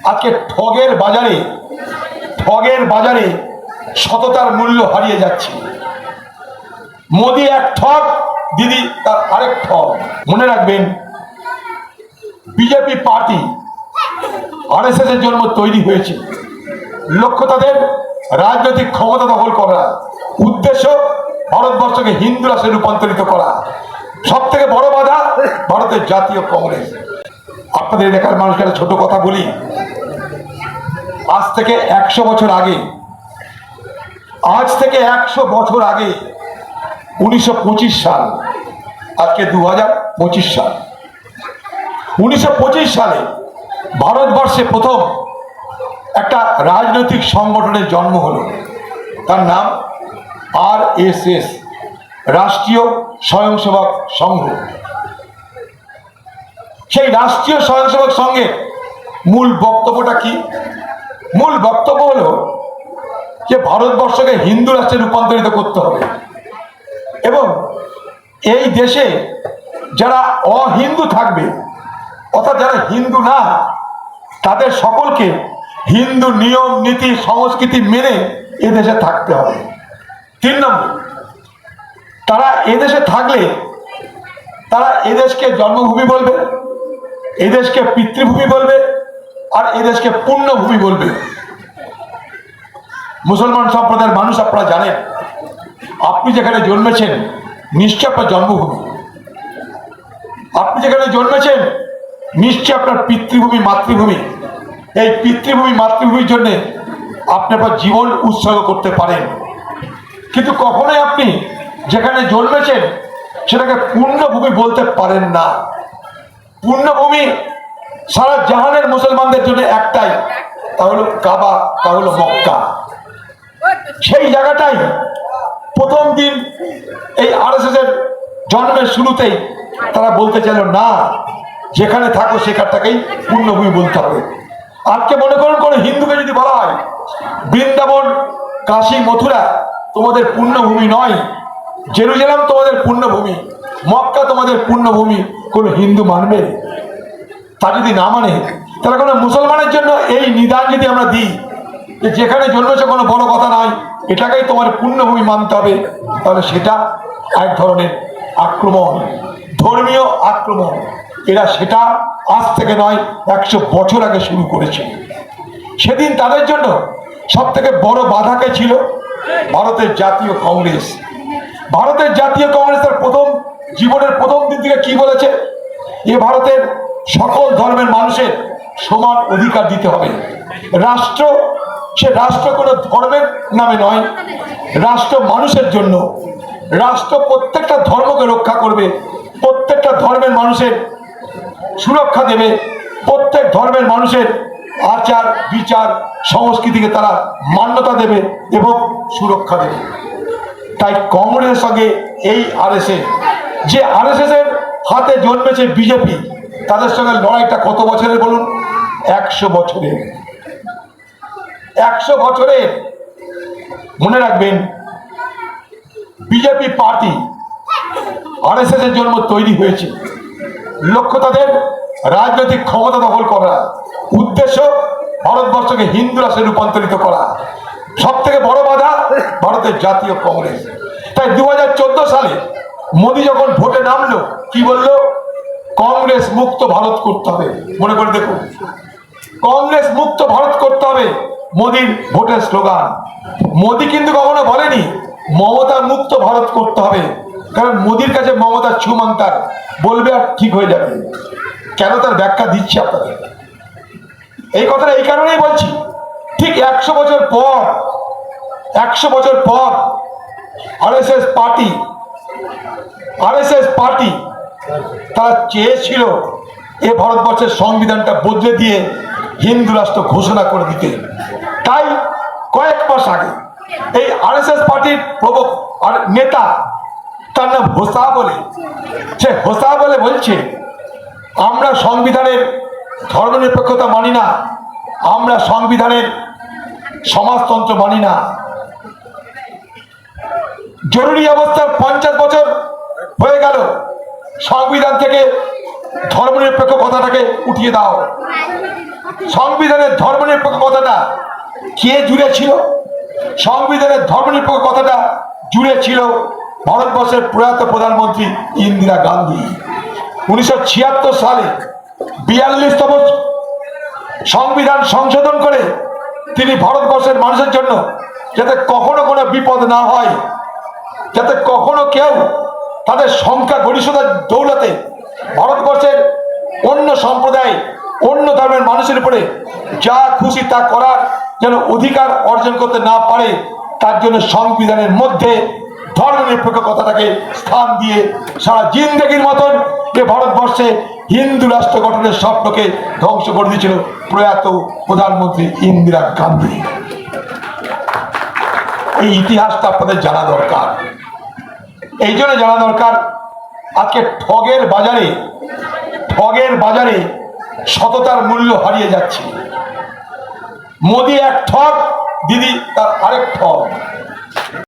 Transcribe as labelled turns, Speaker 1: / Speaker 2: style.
Speaker 1: আজকে ঠগের বাজারে সততার মূল্য হারিয়ে যাচ্ছে। মোদি এক ঠগ, দিদি তার আরেক ঠগ। মনে রাখবেন, বিজেপি পার্টি আরএসএস এর জন্য তৈরি হয়েছে। লক্ষ্য তাদের রাজনৈতিক ক্ষমতা দখল করা, উদ্দেশ্য ভারতবর্ষকে হিন্দু রাষ্ট্রে রূপান্তরিত করা। সব থেকে বড় বাধা ভারতের জাতীয় কংগ্রেস। আপনাদের এলাকার মানুষকে একটা ছোট কথা বলি। আজ থেকে 100 বছর আগে 1925 সাল, আজকে 2025 সাল। 1925 সালে ভারতবর্ষে প্রথম একটা রাজনৈতিক সংগঠনের জন্ম হলো। তার নাম আরএসএস, রাষ্ট্রীয় স্বয়ংসেবক সংঘ। সেই রাষ্ট্রীয় স্বয়ংসেবক সংঘের মূল বক্তব্যটা কি? মূল বক্তব্য হলো যে ভারতবর্ষকে হিন্দু রাষ্ট্রে রূপান্তরিত করতে হবে এবং এই দেশে যারা অহিন্দু থাকবে, অর্থাৎ যারা হিন্দু না, তাদের সকলকে হিন্দু নিয়ম নীতি সংস্কৃতি মেনে এদেশে থাকতে হবে। 3 নম্বর, তারা এদেশে থাকলে তারা এদেশকে জন্মভূমি বলবে, এদেশকে পিতৃভূমি বলবে, আর এদেশকে পুণ্যভূমি বলবে। মুসলমান সম্প্রদায়ের মানুষ, আপনারা জানেন, আপনি যেখানে জন্মেছেন নিশ্চয় আপনার জন্মভূমি, আপনি যেখানে জন্মেছেন নিশ্চয় আপনার পিতৃভূমি মাতৃভূমি। এই পিতৃভূমি মাতৃভূমির জন্য আপনি আপনার জীবন উৎসর্গ করতে পারেন, কিন্তু কখনোই আপনি যেখানে জন্মেছেন সেটাকে পুণ্যভূমি বলতে পারেন না। পুণ্যভূমি সারা জাহানের মুসলমানদের জন্য একটাই, তা হলো কাবা, তা হলো মক্কা। সেই জায়গাটাই প্রথম দিন এই আরএসএস এর জন্মের শুরুতেই তারা বলতে চাইল না, যেখানে থাকো সেখানটাকেই পুণ্যভূমি বলতে হবে। আজকে মনে করুন কোনো হিন্দুকে যদি বলা হয় বৃন্দাবন, কাশী, মথুরা তোমাদের পুণ্যভূমি নয়, জেরুজালেম তোমাদের পুণ্যভূমি, মক্কা তোমাদের পুণ্যভূমি, কোনো হিন্দু মানবে? তা যদি না মানে, তাহলে কোনো মুসলমানের জন্য এই নিদান যদি আমরা দিই যে যেখানে জন্মেছে কোনো বড় কথা নয়, এটাকেই তোমার পুণ্যভূমি মানতে হবে, তাহলে সেটা এক ধরনের আক্রমণ, ধর্মীয় আক্রমণ। এরা সেটা আজ থেকে নয় 100 বছর আগে শুরু করেছে। সেদিন তাদের জন্য সব থেকে বড় বাধাকে ছিল ভারতের জাতীয় কংগ্রেস। ভারতের জাতীয় কংগ্রেসের জীবনের প্রথম দিন থেকে কি বলেছে? এ ভারতের সকল ধর্মের মানুষের সমান অধিকার দিতে হবে। রাষ্ট্র, সে রাষ্ট্র কোনো ধর্মের নামে নয়, রাষ্ট্র মানুষের জন্য। রাষ্ট্র প্রত্যেকটা ধর্মকে রক্ষা করবে, প্রত্যেকটা ধর্মের মানুষের সুরক্ষা দেবে, প্রত্যেক ধর্মের মানুষের আচার বিচার সংস্কৃতিকে তারা মান্যতা দেবে এবং সুরক্ষা দেবে। তাই কংগ্রেসের সঙ্গে এই আরএসএস, যে আরএসএস এর হাতে জন্মেছে বিজেপি, তাদের সঙ্গে লড়াইটা কত বছরের বলুন? 100 বছরের। 100 বছরের। মনে রাখবেন, বিজেপি পার্টি আরএসএস এর জন্য তৈরি হয়েছে। লক্ষ্য তাদের রাজনৈতিক ক্ষমতা দখল করা, উদ্দেশ্য ভারতবর্ষকে হিন্দু রাষ্ট্রে রূপান্তরিত করা। সব থেকে বড় বাধা ভারতের জাতীয় কংগ্রেস। তাই 2014 সালে মোদি যখন ভোটে নামলো, কি বললো? কংগ্রেস মুক্ত ভারত করতে হবে। মনে করে দেখুন, কংগ্রেস মুক্ত ভারত করতে হবে মোদির ভোটের স্লোগান। মোদি কিন্তু কখনো বলেনি মমতা মুক্ত ভারত করতে হবে, কারণ মোদির কাছে মমতা ছুমন্তার, বলবে আর ঠিক হয়ে যাবে। কেন, তার ব্যাখ্যা দিচ্ছি আপনাদের। এই কথাটা এই কারণেই বলছি, ঠিক 100 বছর পর আরএসএস পার্টি তারা চেয়েছিল এ ভারতবর্ষের সংবিধানটা বদলে দিয়ে হিন্দু রাষ্ট্র ঘোষণা করে দিতে। তাই কয়েক মাস আগে এই আরএসএস পার্টির নেতা, তার নাম হোসা বলে, সে হোসা বলে বলছে, আমরা সংবিধানের ধর্মনিরপেক্ষতা মানি না, আমরা সংবিধানের সমাজতন্ত্র মানি না। জরুরি অবস্থার 50 বছর হয়ে গেল, সংবিধান থেকে ধর্মনিরপেক্ষ কথাটাকে উঠিয়ে দাও। সংবিধানের ধর্মনিরপেক্ষ কথাটা কে জুড়ে ছিল? সংবিধানের ধর্মনিরপেক্ষ কথাটা জুড়ে ছিল ভারতবর্ষের প্রয়াত প্রধানমন্ত্রী ইন্দিরা গান্ধী। 1976 সালে 42তম সংবিধান সংশোধন করে তিনি ভারতবর্ষের মানুষের জন্য যাতে কখনো কোনো বিপদ না হয়, যাতে কখনো কেউ তাদের সংখ্যা গরিষ্ঠতার দৌলতে ভারতবর্ষের অন্য সম্প্রদায় অন্য ধর্মের মানুষের উপরে যা খুশি তা করার যেন অধিকার অর্জন করতে না পারে, তার জন্য সংবিধানের মধ্যে ধর্মনিরপেক্ষ কথাটাকে স্থান দিয়ে সারা জিন্দেগির মতন যে ভারতবর্ষে হিন্দু রাষ্ট্র গঠনের স্বপ্নকে ধ্বংস করে দিয়েছিল প্রয়াত প্রধানমন্ত্রী ইন্দিরা গান্ধী। এই ইতিহাসটা আপনাদের জানা দরকার। এই জন্য জানা দরকার, আজকে ঠগের বাজারে সততার মূল্য হারিয়ে যাচ্ছে। মোদি এক ঠগ, দিদি তার আরেক ঠগ।